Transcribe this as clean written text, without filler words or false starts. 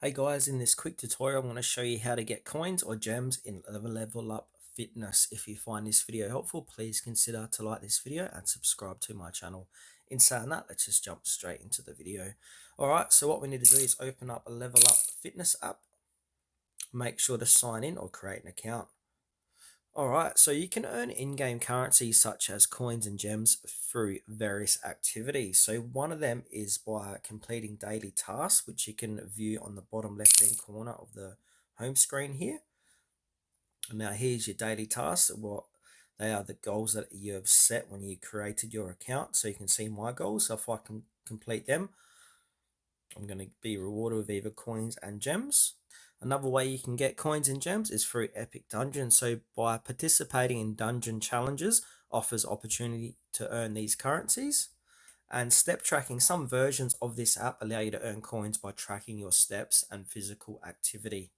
Hey guys, in this quick tutorial, I'm going to show you how to get coins or gems in Level Up Fitness. If you find this video helpful, please consider to like this video and subscribe to my channel. In saying that, let's just jump straight into the video. Alright, so what we need to do is open up a Level Up Fitness app. Make sure to sign in or create an account. Alright, so you can earn in-game currencies such as coins and gems through various activities. So one of them is by completing daily tasks, which you can view on the bottom left-hand corner of the home screen here. Now here's your daily tasks. What they are the goals that you have set when you created your account. So you can see my goals. So if I can complete them, I'm going to be rewarded with either coins and gems. Another way you can get coins and gems is through epic dungeons. So by participating in dungeon challenges offers opportunity to earn these currencies. And step tracking, some versions of this app allow you to earn coins by tracking your steps and physical activity.